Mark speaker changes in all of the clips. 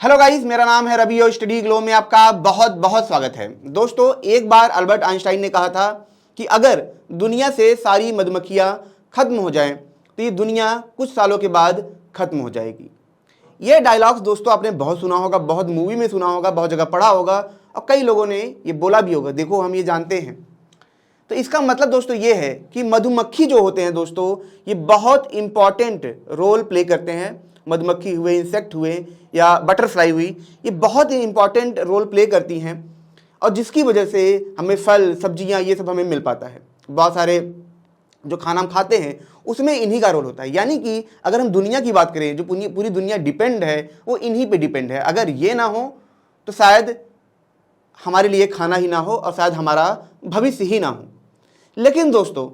Speaker 1: Hello guys, मेरा नाम है रवि और स्टडी ग्लो में आपका बहुत बहुत स्वागत है। दोस्तों, एक बार अल्बर्ट आइंस्टाइन ने कहा था कि अगर दुनिया से सारी मधुमक्खियां खत्म हो जाएं तो ये दुनिया कुछ सालों के बाद खत्म हो जाएगी। ये डायलॉग्स दोस्तों आपने बहुत सुना होगा, बहुत मूवी में सुना होगा, बहुत जगह पढ़ा होगा और कई लोगों ने ये बोला भी होगा। देखो, हम ये जानते हैं। तो इसका मतलब दोस्तों ये है कि मधुमक्खी जो होते हैं दोस्तों, ये बहुत इंपॉर्टेंट रोल प्ले करते हैं। मधुमक्खी हुए, इंसेक्ट हुए या बटरफ्लाई हुई, ये बहुत ही इंपॉर्टेंट रोल प्ले करती हैं और जिसकी वजह से हमें फल, सब्जियां, ये सब हमें मिल पाता है। बहुत सारे जो खाना हम खाते हैं उसमें इन्हीं का रोल होता है। यानी कि अगर हम दुनिया की बात करें, जो पूरी दुनिया डिपेंड है वो इन्हीं पे डिपेंड है। अगर ये ना हो तो शायद हमारे लिए खाना ही ना हो और शायद हमारा भविष्य ही ना हो। लेकिन दोस्तों,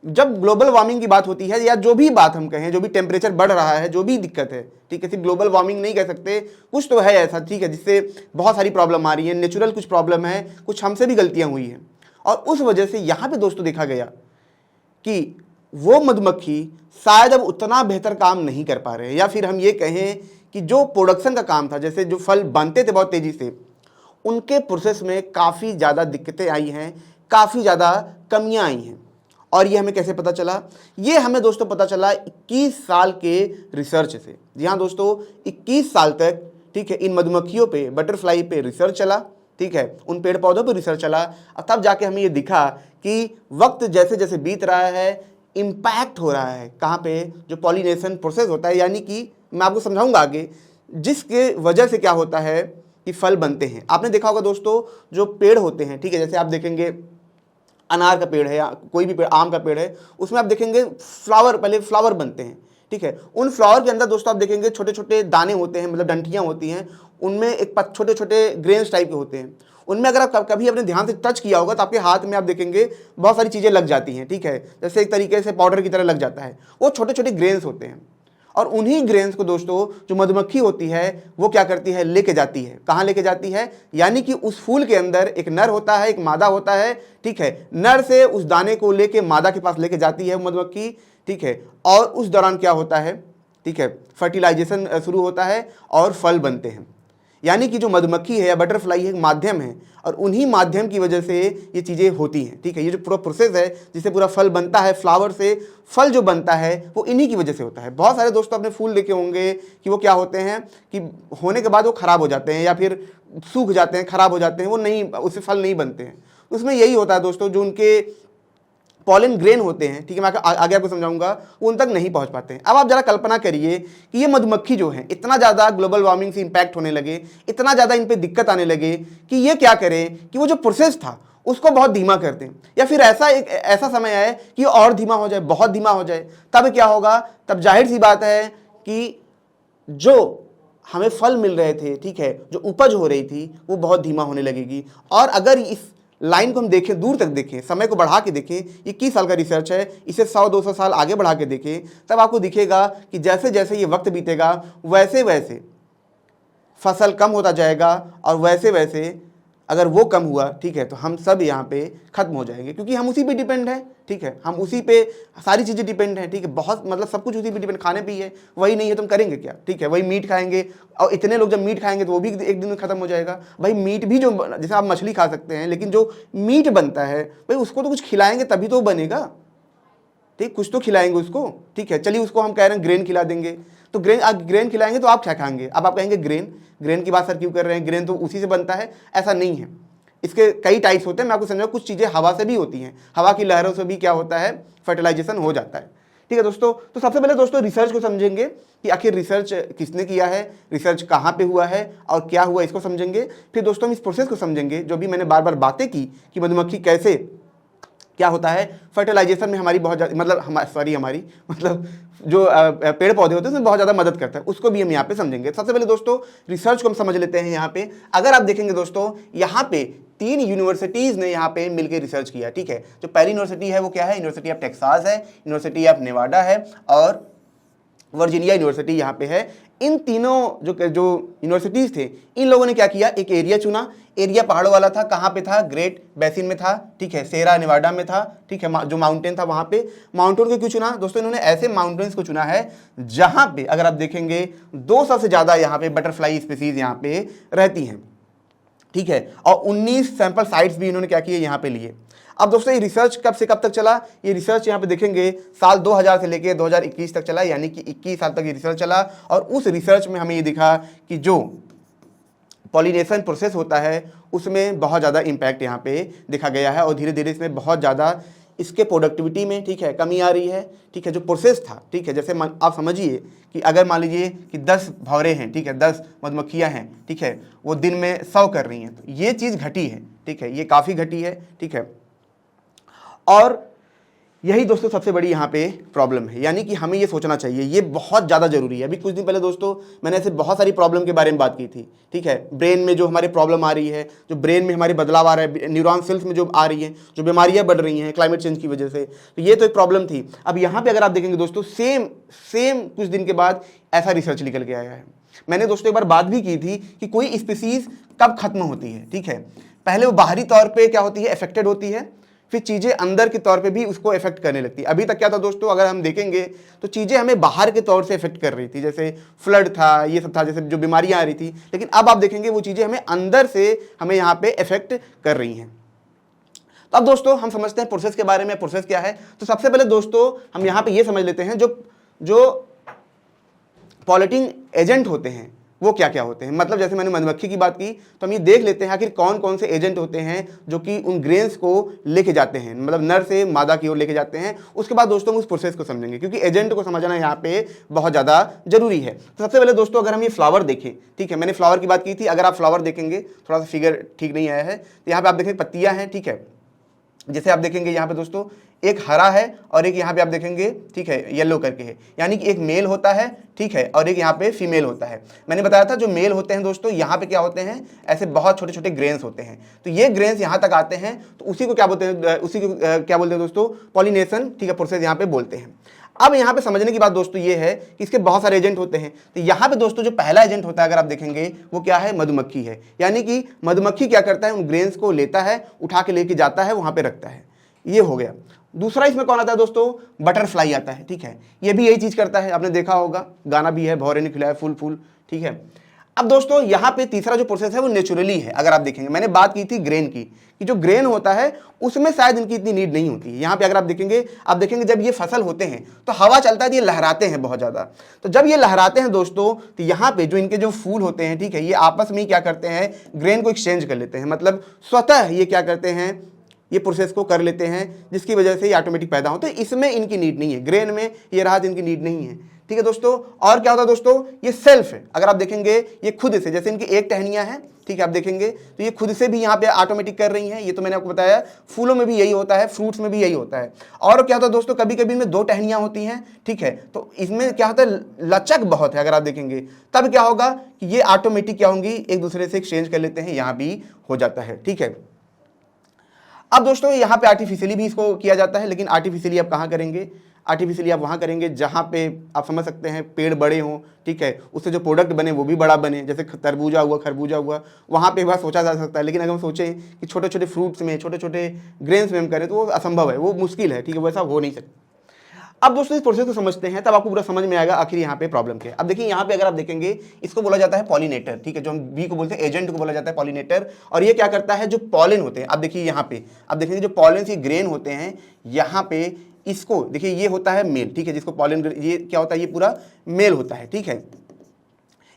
Speaker 1: जब ग्लोबल वार्मिंग की बात होती है या जो भी बात हम कहें, जो भी टेम्परेचर बढ़ रहा है, जो भी दिक्कत है, ठीक है, सिर्फ ग्लोबल वार्मिंग नहीं कह सकते, कुछ तो है ऐसा, ठीक है, जिससे बहुत सारी प्रॉब्लम आ रही है। नेचुरल कुछ प्रॉब्लम है, कुछ हमसे भी गलतियां हुई हैं और उस वजह से यहाँ पे दोस्तों देखा गया कि वो मधुमक्खी शायद अब उतना बेहतर काम नहीं कर पा रहे हैं, या फिर हम ये कहें कि जो प्रोडक्शन का काम था, जैसे जो फल बनते थे बहुत तेजी से, उनके प्रोसेस में काफ़ी ज़्यादा दिक्कतें आई हैं, काफ़ी ज़्यादा कमियां आई हैं। और ये हमें कैसे पता चला? ये हमें दोस्तों पता चला 21 साल के रिसर्च से। जी हाँ दोस्तों, 21 साल तक, ठीक है, इन मधुमक्खियों पे, बटरफ्लाई पे रिसर्च चला, ठीक है, उन पेड़ पौधों पे रिसर्च चला और तब जाके हमें ये दिखा कि वक्त जैसे जैसे बीत रहा है, इम्पैक्ट हो रहा है कहाँ पे, जो पॉलिनेशन प्रोसेस होता है, यानी कि मैं आपको समझाऊंगा आगे, जिसके वजह से क्या होता है कि फल बनते हैं। आपने देखा होगा दोस्तों, जो पेड़ होते हैं, ठीक है, जैसे आप देखेंगे अनार का पेड़ है या कोई भी पेड़, आम का पेड़ है, उसमें आप देखेंगे पहले फ्लावर बनते हैं, ठीक है। उन फ्लावर के अंदर दोस्तों आप देखेंगे छोटे छोटे दाने होते हैं, मतलब डंठियां होती हैं, उनमें एक छोटे छोटे ग्रेन्स टाइप के होते हैं। उनमें अगर आप कभी अपने ध्यान से टच किया होगा तो आपके हाथ में आप देखेंगे बहुत सारी चीज़ें लग जाती हैं, ठीक है, जैसे एक तरीके से पाउडर की तरह लग जाता है। वो छोटे छोटे ग्रेन्स होते हैं और उन्हीं ग्रेन्स को दोस्तों जो मधुमक्खी होती है वो क्या करती है, लेके जाती है। कहाँ लेके जाती है? यानी कि उस फूल के अंदर एक नर होता है, एक मादा होता है, ठीक है। नर से उस दाने को लेके मादा के पास लेके जाती है मधुमक्खी, ठीक है, और उस दौरान क्या होता है, ठीक है, फर्टिलाइजेशन शुरू होता है और फल बनते हैं। यानी कि जो मधुमक्खी है या बटरफ्लाई है, एक माध्यम है और उन्हीं माध्यम की वजह से ये चीज़ें होती हैं, ठीक है। ये जो पूरा प्रोसेस है जिससे पूरा फल बनता है, फ्लावर से फल जो बनता है वो इन्हीं की वजह से होता है। बहुत सारे दोस्तों अपने फूल देखे होंगे कि वो क्या होते हैं कि होने के बाद वो ख़राब हो जाते हैं या फिर सूख जाते हैं, ख़राब हो जाते हैं, वो नहीं, उससे फल नहीं बनते हैं। उसमें यही होता है दोस्तों, जो उनके पॉलन ग्रेन होते हैं, ठीक है, मैं आगे आपको समझाऊंगा, वो उन तक नहीं पहुंच पाते हैं। अब आप जरा कल्पना करिए कि ये मधुमक्खी जो है, इतना ज़्यादा ग्लोबल वार्मिंग से इंपैक्ट होने लगे, इतना ज़्यादा इन पे दिक्कत आने लगे कि ये क्या करें कि वो जो प्रोसेस था उसको बहुत धीमा कर दें, या फिर ऐसा समय आए कि और धीमा हो जाए, बहुत धीमा हो जाए। तब क्या होगा? तब जाहिर सी बात है कि जो हमें फल मिल रहे थे, ठीक है, जो उपज हो रही थी, वो बहुत धीमा होने लगेगी। और अगर इस लाइन को हम देखें, दूर तक देखें, समय को बढ़ा के देखें, 21 साल का रिसर्च है, इसे 100-200 साल आगे बढ़ा के देखें, तब आपको दिखेगा कि जैसे जैसे ये वक्त बीतेगा वैसे वैसे फसल कम होता जाएगा और वैसे वैसे अगर वो कम हुआ, ठीक है, तो हम सब यहाँ पे खत्म हो जाएंगे, क्योंकि हम उसी पे डिपेंड है, ठीक है, हम उसी पे सारी चीज़ें डिपेंड है, ठीक है, बहुत मतलब सब कुछ उसी पे डिपेंड। खाने पे ही है, वही नहीं है तो हम करेंगे क्या, ठीक है, वही मीट खाएंगे और इतने लोग जब मीट खाएंगे तो वो भी एक दिन में खत्म हो जाएगा। भाई मीट भी, जो जैसे आप मछली खा सकते हैं, लेकिन जो मीट बनता है भाई उसको तो कुछ खिलाएंगे तभी तो बनेगा, ठीक, कुछ तो खिलाएंगे उसको, ठीक है। चलिए उसको हम कह रहे हैं ग्रेन खिला देंगे, तो ग्रेन खिलाएंगे तो आप क्या खाएंगे? अब आप कहेंगे ग्रेन की बात सर क्यों कर रहे हैं, ग्रेन तो उसी से बनता है। ऐसा नहीं है, इसके कई टाइप्स होते हैं। मैं आपको समझाऊं, कुछ चीज़ें हवा से भी होती हैं, हवा की लहरों से भी क्या होता है, फर्टिलाइजेशन हो जाता है, ठीक है दोस्तों। तो सबसे पहले दोस्तों रिसर्च को समझेंगे कि आखिर रिसर्च किसने किया है, रिसर्च कहाँ पे हुआ है और क्या हुआ, इसको समझेंगे। फिर दोस्तों हम इस प्रोसेस को समझेंगे, जो भी मैंने बार बार बातें की कि मधुमक्खी कैसे क्या होता है फर्टिलाइजेशन में हमारी बहुत ज़्यादा, हमारी मतलब जो पेड़ पौधे होते हैं उसमें बहुत ज़्यादा मदद करता है, उसको भी हम यहाँ पे समझेंगे। सबसे पहले दोस्तों रिसर्च को हम समझ लेते हैं। यहाँ पे अगर आप देखेंगे दोस्तों, यहाँ पे 3 यूनिवर्सिटीज़ ने यहाँ पे मिलकर रिसर्च किया, ठीक है। जो पहली यूनिवर्सिटी है वो क्या है? यूनिवर्सिटी ऑफ टेक्सास है, यूनिवर्सिटी ऑफ नेवाडा है और वर्जीनिया यूनिवर्सिटी यहाँ पे है। इन तीनों जो यूनिवर्सिटीज़ थे, इन लोगों ने क्या किया, एक एरिया चुना। एरिया पहाड़ों वाला था। कहाँ पे था? ग्रेट बेसिन में था, ठीक है, सेरा नेवाडा में था, ठीक है, जो माउंटेन था वहाँ पे। माउंटेन को क्यों चुना दोस्तों? इन्होंने ऐसे माउंटेन्स को चुना है जहाँ पे अगर आप देखेंगे 200 से ज़्यादा यहाँ पे बटरफ्लाई स्पीसीज यहाँ पे रहती हैं, ठीक है। और 19 सैंपल साइट्स भी इन्होंने क्या किए, यहाँ पे लिए। अब दोस्तों ये रिसर्च कब से कब तक चला? ये रिसर्च यहाँ पे देखेंगे साल 2000 से लेके 2021 तक चला, यानी कि 21 साल तक ये रिसर्च चला। और उस रिसर्च में हमें ये दिखा कि जो पॉलिनेशन प्रोसेस होता है उसमें बहुत ज़्यादा इम्पैक्ट यहाँ पे देखा गया है, और धीरे धीरे इसमें बहुत ज़्यादा इसके प्रोडक्टिविटी में, ठीक है, कमी आ रही है, ठीक है। जो प्रोसेस था, ठीक है, जैसे आप समझिए कि अगर मान लीजिए कि 10 भौरे हैं, ठीक है, 10 मधुमक्खियाँ हैं, ठीक है, वो दिन में 100 कर रही हैं, तो ये चीज़ घटी है, ठीक है, ये काफ़ी घटी है, ठीक है। और यही दोस्तों सबसे बड़ी यहाँ पे प्रॉब्लम है, यानी कि हमें ये सोचना चाहिए, ये बहुत ज़्यादा ज़रूरी है। अभी कुछ दिन पहले दोस्तों मैंने ऐसे बहुत सारी प्रॉब्लम के बारे में बात की थी, ठीक है। ब्रेन में जो हमारे प्रॉब्लम आ रही है, जो ब्रेन में हमारे बदलाव आ रहा है, न्यूरॉन सेल्स में जो आ रही हैं, जो बीमारियाँ बढ़ रही हैं क्लाइमेट चेंज की वजह से, तो ये तो एक प्रॉब्लम थी। अब यहाँ पर अगर आप देखेंगे दोस्तों, सेम कुछ दिन के बाद ऐसा रिसर्च निकल के आया है। मैंने दोस्तों एक बार बात भी की थी कि कोई स्पीसीज़ कब खत्म होती है, ठीक है। पहले वो बाहरी तौर पर क्या होती है, अफेक्टेड होती है, फिर चीज़ें अंदर के तौर पे भी उसको इफेक्ट करने लगती है। अभी तक क्या था दोस्तों, अगर हम देखेंगे तो चीज़ें हमें बाहर के तौर से इफेक्ट कर रही थी, जैसे फ्लड था, ये सब था, जैसे जो बीमारियां आ रही थी। लेकिन अब आप देखेंगे वो चीज़ें हमें अंदर से हमें यहाँ पे इफेक्ट कर रही हैं। तो अब दोस्तों हम समझते हैं प्रोसेस के बारे में। प्रोसेस क्या है? तो सबसे पहले दोस्तों हम यहाँ पे ये समझ लेते हैं जो पॉलिनेटिंग एजेंट होते हैं वो क्या क्या होते हैं। मतलब जैसे मैंने मधुमक्खी की बात की, तो हम ये देख लेते हैं आखिर कौन कौन से एजेंट होते हैं जो कि उन ग्रेन्स को लेके जाते हैं, मतलब नर से मादा की ओर लेके जाते हैं। उसके बाद दोस्तों हम उस प्रोसेस को समझेंगे, क्योंकि एजेंट को समझना यहाँ पे बहुत ज़्यादा जरूरी है। तो सबसे पहले दोस्तों अगर हम ये फ्लावर देखें, ठीक है, मैंने फ्लावर की बात की थी। अगर आप फ्लावर देखेंगे, थोड़ा सा फिगर ठीक नहीं आया है, तो यहाँ पे आप देखेंगे पत्तियाँ हैं, ठीक है। जैसे आप देखेंगे यहाँ पे दोस्तों एक हरा है और एक यहाँ पे आप देखेंगे, ठीक है, येलो करके है, यानी कि एक मेल होता है, ठीक है, और एक यहाँ पे फीमेल होता है। मैंने बताया था जो मेल होते हैं दोस्तों, यहाँ पे क्या होते हैं, ऐसे बहुत छोटे छोटे ग्रेन्स होते हैं। तो ये ग्रेन्स यहाँ तक आते हैं, तो उसी को क्या बोलते हैं, क्या बोलते हैं दोस्तों, पॉलिनेशन, ठीक है, प्रोसेस यहाँ पे बोलते हैं। अब यहाँ पे समझने की बात दोस्तों ये है कि इसके बहुत सारे एजेंट होते हैं। तो यहाँ पे दोस्तों जो पहला एजेंट होता है अगर आप देखेंगे वो क्या है, मधुमक्खी है। यानी कि मधुमक्खी क्या करता है, उन ग्रेन्स को लेता है, उठा के लेके जाता है, वहाँ पे रखता है। ये हो गया। दूसरा इसमें कौन आता है दोस्तों, बटरफ्लाई आता है, ठीक है। ये भी यही चीज़ करता है, आपने देखा होगा, गाना भी है, भौरे ने खिलाया फूल फूल, ठीक है। अब दोस्तों यहाँ पे तीसरा जो प्रोसेस है वो नेचुरली है। अगर आप देखेंगे, मैंने बात की थी ग्रेन की, कि जो ग्रेन होता है उसमें शायद इनकी इतनी नीड नहीं होती है। यहाँ पे अगर आप देखेंगे जब ये फसल होते हैं तो हवा चलता है तो ये लहराते हैं बहुत ज़्यादा। तो जब ये लहराते हैं दोस्तों, तो यहाँ पे जो इनके जो फूल होते हैं, ठीक है, ये आपस में ही क्या करते हैं, ग्रेन को एक्सचेंज कर लेते हैं। मतलब स्वतः ये क्या करते हैं, ये प्रोसेस को कर लेते हैं, जिसकी वजह से ये ऑटोमेटिक पैदा होते हैं। इसमें इनकी नीड नहीं है, ग्रेन में ये रहा इनकी नीड नहीं है, ठीक है दोस्तों। और क्या होता है दोस्तों, ये सेल्फ है। अगर आप देखेंगे ये खुद से, जैसे इनकी एक टहनियाँ हैं, ठीक है, आप देखेंगे तो ये खुद से भी यहाँ पे ऑटोमेटिक कर रही हैं। ये तो मैंने आपको बताया, फूलों में भी यही होता है, फ्रूट्स में भी यही होता है। और क्या होता है दोस्तों, कभी कभी इनमें 2 टहनियाँ होती हैं, ठीक है, तो इसमें क्या होता है, लचक बहुत है। अगर आप देखेंगे तब क्या होगा कि ये ऑटोमेटिक क्या होंगी, एक दूसरे से एक्सचेंज कर लेते हैं, यहाँ भी हो जाता है, ठीक है। अब दोस्तों यहाँ पे आर्टिफिशियली भी इसको किया जाता है, लेकिन आर्टिफिशियली आप कहाँ करेंगे, आर्टिफिशियली आप वहाँ करेंगे जहाँ पे आप समझ सकते हैं पेड़ बड़े हों, ठीक है, उससे जो प्रोडक्ट बने वो भी बड़ा बने। जैसे तरबूजा हुआ, खरबूजा हुआ, वहाँ पे एक बार सोचा जा सकता है। लेकिन अगर हम सोचें कि छोटे छोटे फ्रूट्स में, छोटे छोटे ग्रेन्स में हम करें तो वो असंभव है, वो मुश्किल है, ठीक है, वैसा हो नहीं सकता। अब दोस्तों इस प्रोसेस को समझते हैं तब आपको पूरा समझ में आएगा आखिर यहाँ पे प्रॉब्लम क्या है। अब देखिए यहाँ पे अगर आप देखेंगे, इसको बोला जाता है पॉलिनेटर, ठीक है, जो हम बी को बोलते हैं, एजेंट को बोला जाता है पॉलिनेटर। और ये क्या करता है, जो पॉलन होते हैं, अब देखिए यहाँ पे आप देखेंगे जो पॉलन से ग्रेन होते हैं, यहाँ पे इसको देखिए, ये होता है मेल, ठीक है, जिसको पॉलन, ये क्या होता है, ये पूरा मेल होता है, ठीक है,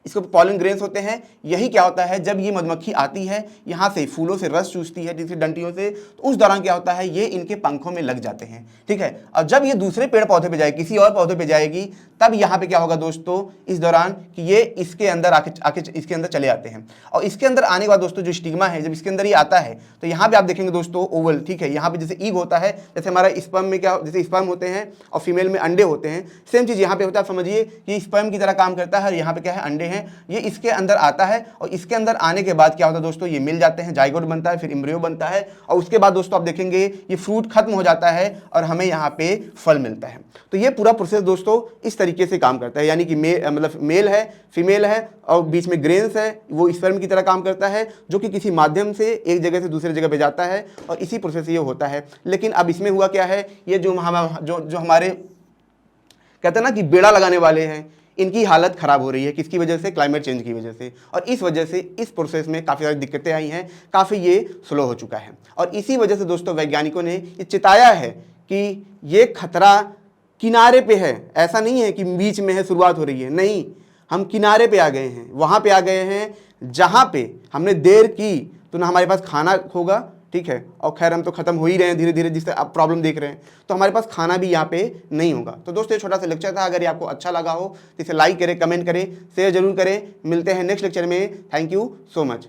Speaker 1: इसको पॉलन ग्रेन्स होते हैं। यही क्या होता है, जब ये मधुमक्खी आती है, यहाँ से फूलों से रस चूसती है, जिससे डंटियों से, तो उस दौरान क्या होता है, ये इनके पंखों में लग जाते हैं, ठीक है। और जब ये दूसरे पेड़ पौधे पे जाएगी, किसी और पौधे पे जाएगी, तब यहाँ पे क्या होगा दोस्तों, इस दौरान कि ये इसके अंदर आके इसके अंदर चले आते हैं। और इसके अंदर आने के बाद दोस्तों जो स्टिग्मा है, जब इसके अंदर ये आता है, तो यहाँ पे आप देखेंगे दोस्तों ओवल, ठीक है, यहाँ पे जैसे ईग होता है, जैसे हमारा स्पर्म में क्या, जैसे स्पर्म होते हैं और फीमेल में अंडे होते हैं, सेम चीज़ यहाँ पे होता है। आप समझिए कि स्पर्म की तरह काम करता है, और यहाँ पे क्या है, अंडे हैं, हैं, ये इसके अंदर आता है और इसके अंदर आने के बाद क्या होता है दोस्तों, ये मिल जाते हैं, जाइगोट बनता है, फिर एम्ब्रियो बनता है और उसके बाद दोस्तों आप देखेंगे ये फ्रूट खत्म हो जाता है और हमें यहाँ पे फल मिलता है। तो ये पूरा प्रोसेस दोस्तों इस तरीके से काम करता है, यानी कि मतलब मेल है, फीमेल है और बीच में ग्रेन्स है, वो स्पर्म की तरह काम करता है जो कि किसी माध्यम से एक जगह से दूसरे जगह पे जाता है और इसी प्रोसेस से ये होता है। लेकिन अब इसमें हुआ क्या है, ये जो हमारे कहते हैं ना कि बेड़ा लगाने वाले हैं, इनकी हालत ख़राब हो रही है, किसकी वजह से, क्लाइमेट चेंज की वजह से, और इस वजह से इस प्रोसेस में काफ़ी सारी दिक्कतें आई हैं, काफ़ी ये स्लो हो चुका है। और इसी वजह से दोस्तों वैज्ञानिकों ने ये चिताया है कि ये खतरा किनारे पे है, ऐसा नहीं है कि बीच में है, शुरुआत हो रही है, नहीं, हम किनारे पे आ गए हैं, वहाँ पे आ गए हैं जहाँ पे हमने देर की तो ना हमारे पास खाना होगा, ठीक है, और खैर हम तो खत्म हो ही रहे हैं धीरे धीरे, जिससे आप प्रॉब्लम देख रहे हैं, तो हमारे पास खाना भी यहाँ पे नहीं होगा। तो दोस्तों ये छोटा सा लेक्चर था, अगर ये आपको अच्छा लगा हो तो इसे लाइक करें, कमेंट करें, शेयर जरूर करें। मिलते हैं नेक्स्ट लेक्चर में। Thank you so much.